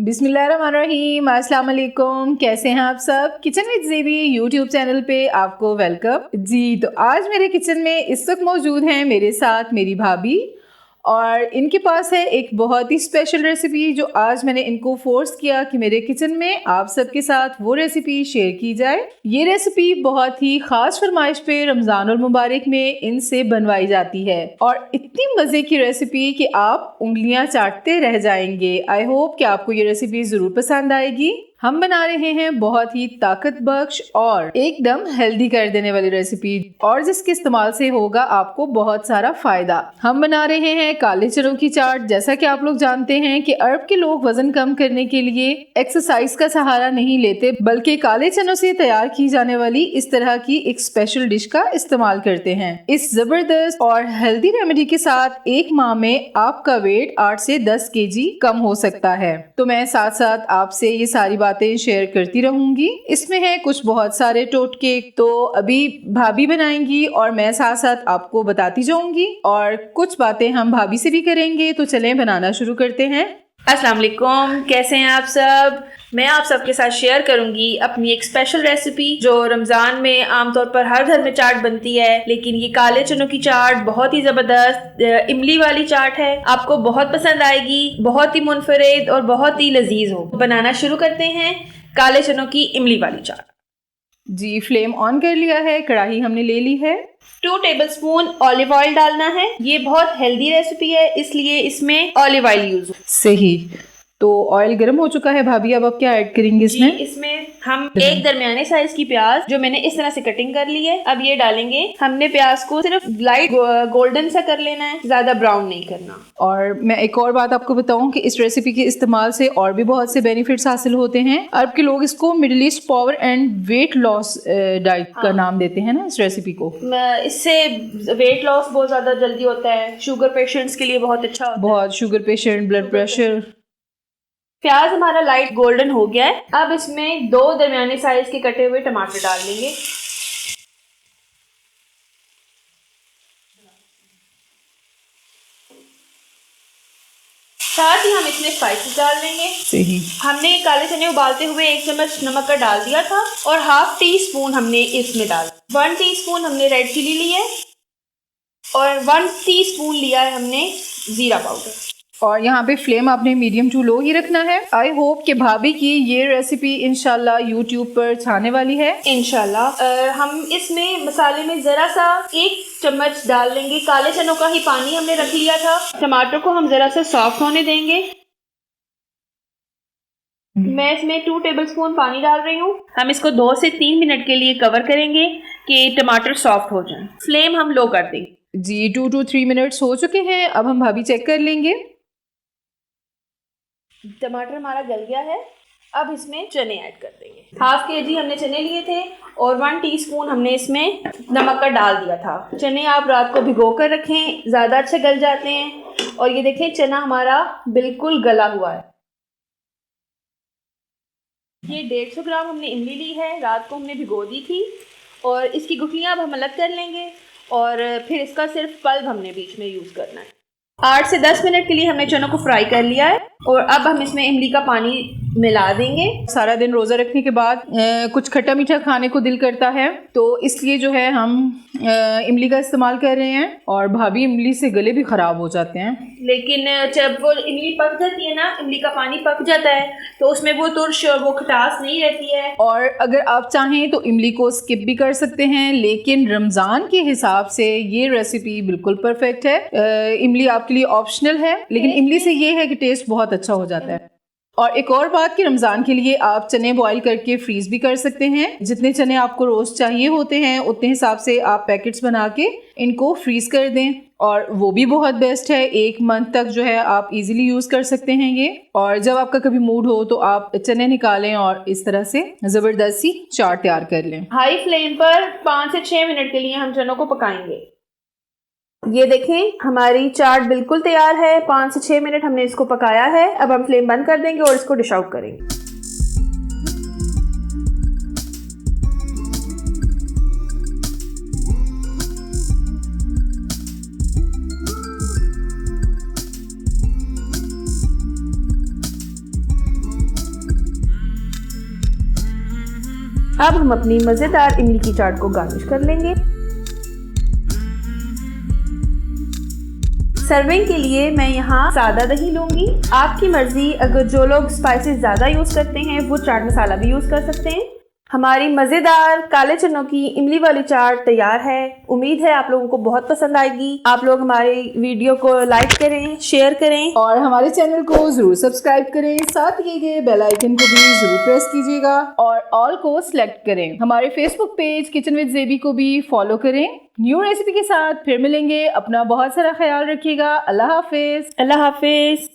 बिस्मिल्लाहिर्रहमानिर्रहीम, अस्सलाम वालेकुम। कैसे हैं आप सब? किचन विद ज़ेबी यूट्यूब चैनल पे आपको वेलकम जी। तो आज मेरे किचन में इस वक्त मौजूद हैं मेरे साथ मेरी भाभी, और इनके पास है एक बहुत ही स्पेशल रेसिपी जो आज मैंने इनको फोर्स किया कि मेरे किचन में आप सबके साथ वो रेसिपी शेयर की जाए। ये रेसिपी बहुत ही खास फरमाइश पे रमज़ानुल मुबारक में इनसे बनवाई जाती है और इतनी मज़े की रेसिपी कि आप उंगलियां चाटते रह जाएंगे। आई होप कि आपको ये रेसिपी ज़रूर पसंद आएगी। हम बना रहे हैं बहुत ही ताकत बख्श और एकदम हेल्दी कर देने वाली रेसिपी, और जिसके इस्तेमाल से होगा आपको बहुत सारा फायदा। हम बना रहे हैं काले चनों की चाट। जैसा कि आप लोग जानते हैं कि अरब के लोग वजन कम करने के लिए एक्सरसाइज का सहारा नहीं लेते, बल्कि काले चनों से तैयार की जाने वाली इस तरह की एक स्पेशल डिश का इस्तेमाल करते हैं। इस जबरदस्त और हेल्दी रेमेडी के साथ एक माह में आपका वेट 8 से 10 केजी कम हो सकता है। तो मैं साथ साथ आपसे ये सारी बातें शेयर करती रहूंगी। इसमें है कुछ बहुत सारे टोटके, तो अभी भाभी बनाएंगी और मैं साथ साथ आपको बताती जाऊंगी, और कुछ बातें हम भाभी से भी करेंगे। तो चलें बनाना शुरू करते हैं। अस्सलाम वालेकुम, कैसे हैं आप सब? मैं आप सबके साथ शेयर करूंगी अपनी एक स्पेशल रेसिपी जो रमज़ान में आमतौर पर हर घर में चाट बनती है, लेकिन ये काले चनों की चाट बहुत ही ज़बरदस्त इमली वाली चाट है। आपको बहुत पसंद आएगी, बहुत ही मुनफरिद और बहुत ही लजीज हो। बनाना शुरू करते हैं काले चनों की इमली वाली चाट। जी, फ्लेम ऑन कर लिया है, कढ़ाई हमने ले ली है। 2 टेबलस्पून ऑलिव ऑयल डालना है। ये बहुत हेल्दी रेसिपी है, इसलिए इसमें ऑलिव ऑयल यूज। सही, तो ऑयल गर्म हो चुका है भाभी। अब आप क्या ऐड करेंगे इसमें? इसमें हम एक दरमियाने साइज की प्याज जो मैंने इस तरह से कटिंग कर ली है, अब ये डालेंगे। हमने प्याज को सिर्फ लाइट गोल्डन सा कर लेना है, ज्यादा ब्राउन नहीं करना। और मैं एक और बात आपको बताऊं कि इस रेसिपी के इस्तेमाल से और भी बहुत से बेनिफिट्स हासिल होते हैं। अरब के लोग इसको middle east power and weight loss diet का नाम देते हैं ना इस रेसिपी को। इससे वेट लॉस बहुत ज्यादा जल्दी होता है, शुगर पेशेंट्स के लिए बहुत अच्छा होता है। बहुत शुगर पेशेंट, ब्लड प्रेशर। प्याज हमारा लाइट गोल्डन हो गया है। अब इसमें 2 दरमियाने साइज के कटे हुए टमाटर डाल देंगे। साथ ही हम इसमें स्पाइसेस डाल देंगे। सही। हमने काले चने उबालते हुए 1 चम्मच नमक का डाल दिया था, और ½ टीस्पून हमने इसमें डाल 1 टीस्पून हमने रेड चिली ली है, और 1 टीस्पून लिया है हमने जीरा पाउडर। और यहाँ पे फ्लेम आपने मीडियम टू लो ही रखना है। आई होप कि भाभी की ये रेसिपी इंशाल्लाह यूट्यूब पर छाने वाली है इंशाल्लाह। हम इसमें मसाले में जरा सा 1 चम्मच डाल लेंगे काले चनों का ही पानी हमने रख लिया था। टमाटर को हम जरा सा सॉफ्ट होने देंगे। मैं इसमें 2 टेबलस्पून पानी डाल रही हूँ। हम इसको 2 से 3 मिनट के लिए कवर करेंगे कि टमाटर सॉफ्ट हो जाए। फ्लेम हम लो कर देंगे। जी, 2 to 3 मिनट्स हो चुके हैं। अब हम भाभी चेक कर लेंगे। टमाटर हमारा गल गया है। अब इसमें चने ऐड कर देंगे। ½ केजी हमने चने लिए थे, और 1 टीस्पून हमने इसमें नमक का डाल दिया था। चने आप रात को भिगो कर रखें, ज़्यादा अच्छे गल जाते हैं। और ये देखें, चना हमारा बिल्कुल गला हुआ है। ये 150 ग्राम हमने इमली ली है, रात को हमने भिगो दी थी, और इसकी गुठलियाँ अब हम अलग कर लेंगे, और फिर इसका सिर्फ पल्प हमने बीच में यूज़ करना है। 8 से 10 मिनट के लिए हमने चनों को फ्राई कर लिया है, और अब हम इसमें इमली का पानी मिला देंगे। सारा दिन रोज़ा रखने के बाद कुछ खट्टा मीठा खाने को दिल करता है, तो इसलिए जो है हम इमली का इस्तेमाल कर रहे हैं। और भाभी इमली से गले भी ख़राब हो जाते हैं, लेकिन जब वो इमली पक जाती है ना, इमली का पानी पक जाता है, तो उसमें वो तुर्श और वो खटास नहीं रहती है। और अगर आप चाहें तो इमली को स्किप भी कर सकते हैं, लेकिन रमज़ान के हिसाब से ये रेसिपी बिल्कुल परफेक्ट है। इमली आपके लिए ऑप्शनल है, लेकिन इमली से ये है कि टेस्ट बहुत अच्छा हो जाता है। और एक और बात कि रमज़ान के लिए आप चने बॉईल करके फ्रीज भी कर सकते हैं। जितने चने आपको रोज़ चाहिए होते हैं उतने हिसाब से आप पैकेट्स बना के इनको फ्रीज कर दें, और वो भी बहुत बेस्ट है। 1 मंथ तक जो है आप इजीली यूज़ कर सकते हैं ये। और जब आपका कभी मूड हो तो आप चने निकालें और इस तरह से ज़बरदस्त सी चाट तैयार कर लें। हाई फ्लेम पर 5 से 6 मिनट के लिए हम चनों को पकाएंगे। ये देखें, हमारी चाट बिल्कुल तैयार है। 5 से 6 मिनट हमने इसको पकाया है। अब हम फ्लेम बंद कर देंगे और इसको डिश आउट करेंगे। अब हम अपनी मज़ेदार इमली की चाट को गार्निश कर लेंगे। सर्विंग के लिए मैं यहाँ सादा दही लूँगी। आपकी मर्ज़ी, अगर जो लोग स्पाइसेस ज़्यादा यूज़ करते हैं वो चाट मसाला भी यूज़ कर सकते हैं। हमारी मज़ेदार काले चनों की इमली वाली चाट तैयार है। उम्मीद है आप लोगों को बहुत पसंद आएगी। आप लोग हमारी वीडियो को लाइक करें, शेयर करें और हमारे चैनल को जरूर सब्सक्राइब करें। साथ दिए गए बेल आइकन को भी जरूर प्रेस कीजिएगा और ऑल को सिलेक्ट करें। हमारे फेसबुक पेज किचन विद ज़ेबी को भी फॉलो करें। न्यू रेसिपी के साथ फिर मिलेंगे। अपना बहुत सारा ख्याल रखिएगा। अल्लाह हाफिज। अल्लाह हाफिज।